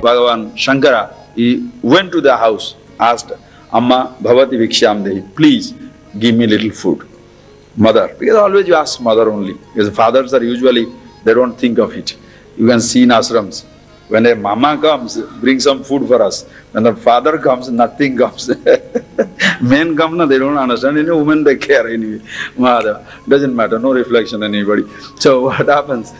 Bhagavan Shankara, he went to the house, asked, Amma Bhavati Viksham Dehi, please give me little food. Mother, because always you ask mother only, because fathers are usually, they don't think of it. You can see in ashrams, when a mama comes, bring some food for us. When the father comes, nothing comes. Men come, no, they don't understand. Any women, they care anyway. Mother, doesn't matter, no reflection on anybody. So what happens?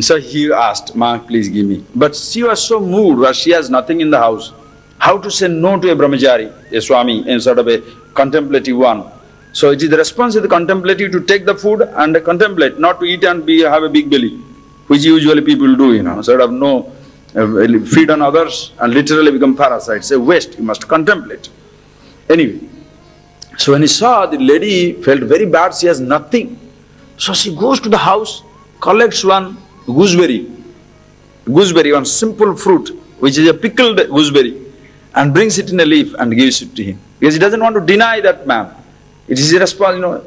So he asked, Ma, please give me. But she was so moved, where she has nothing in the house. How to say no to a brahmachari, a Swami, and sort of a contemplative one. So it is the response of the contemplative to take the food and contemplate, not to eat and have a big belly, which usually people do, sort of no, feed on others and literally become parasites, a waste, you must contemplate. Anyway, so when he saw the lady felt very bad, she has nothing. So she goes to the house, collects one gooseberry, one simple fruit, which is a pickled gooseberry, and brings it in a leaf and gives it to him. Because he doesn't want to deny that man. It is a response,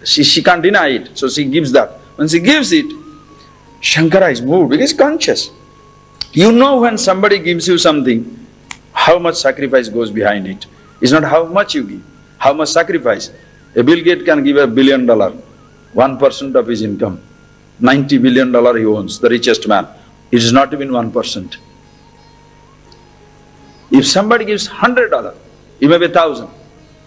she can't deny it, so she gives that. When she gives it, Shankara is moved because he's conscious. You know when somebody gives you something, how much sacrifice goes behind it. It's not how much you give, how much sacrifice. A Bill Gates can give $1 billion, 1% of his income. $90 billion he owns, the richest man. It is not even 1%. If somebody gives $100, it may be 1,000.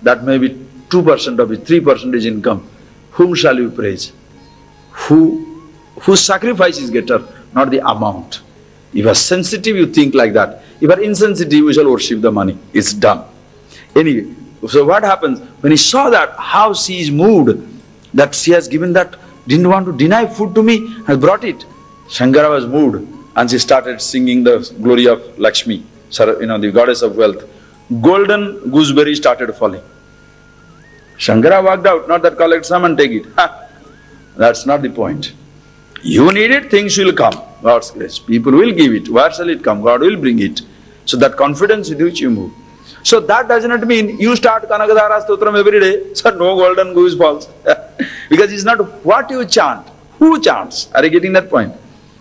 That may be 2% of it, 3% is income. Whom shall you praise? Whose sacrifice is greater, not the amount. If you are sensitive, you think like that. If you are insensitive, you shall worship the money. It's done. Anyway, so what happens? When he saw that, how she is moved, that she has given that, didn't want to deny food to me, has brought it. Shankara was moved and she started singing the glory of Lakshmi, the goddess of wealth. Golden gooseberry started falling. Shankara walked out, not that collect some and take it. Ha! That's not the point. You need it, things will come. God's grace. People will give it. Where shall it come? God will bring it. So that confidence with which you move. So that does not mean you start Kanakadhara Stotram every day, so no golden goose falls. Because it's not what you chant. Who chants? Are you getting that point?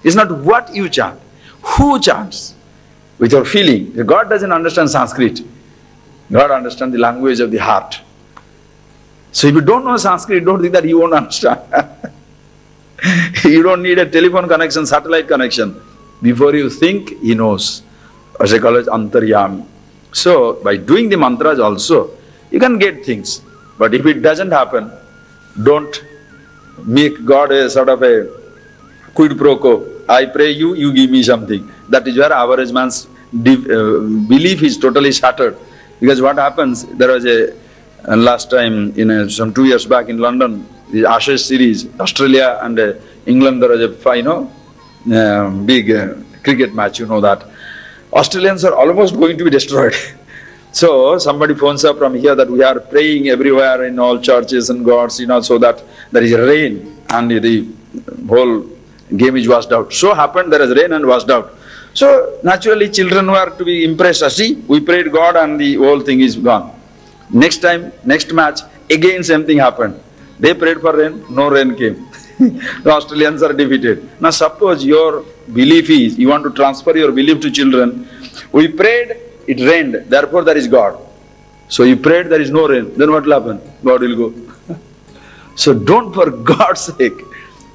It's not what you chant. Who chants? With your feeling. God doesn't understand Sanskrit. God understands the language of the heart. So if you don't know Sanskrit, don't think that you won't understand. You don't need a telephone connection, satellite connection. Before you think, he knows. As I call it, Antaryami. So by doing the mantras also, you can get things. But if it doesn't happen, don't make God a sort of a quid pro quo. I pray you, you give me something. That is where average man's belief is totally shattered. Because what happens, there was a last time, some 2 years back in London, the Ashes series, Australia and England, there was a big cricket match, you know that. Australians are almost going to be destroyed. So somebody phones up from here that we are praying everywhere in all churches and gods, so that there is rain and the whole game is washed out. So happened there is rain and washed out. So naturally children were to be impressed. See, we prayed God and the whole thing is gone. Next time, next match, again same thing happened. They prayed for rain, no rain came. The Australians are defeated. Now suppose your belief is, you want to transfer your belief to children. We prayed, it rained, therefore there is God. So you prayed, there is no rain, then what will happen? God will go. So don't, for God's sake,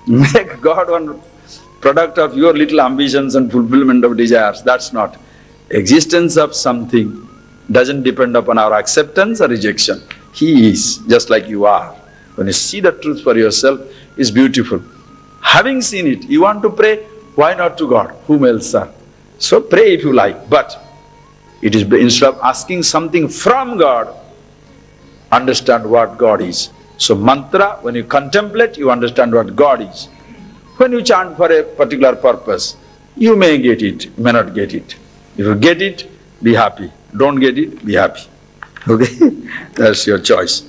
make God one product of your little ambitions and fulfillment of desires. That's not. Existence of something doesn't depend upon our acceptance or rejection. He is, just like you are. When you see the truth for yourself, it's beautiful. Having seen it, you want to pray, why not to God? Whom else, sir? So pray if you like, but it is instead of asking something from God, understand what God is. So mantra, when you contemplate, you understand what God is. When you chant for a particular purpose, you may get it, you may not get it. If you get it, be happy. Don't get it, be happy. Okay? That's your choice.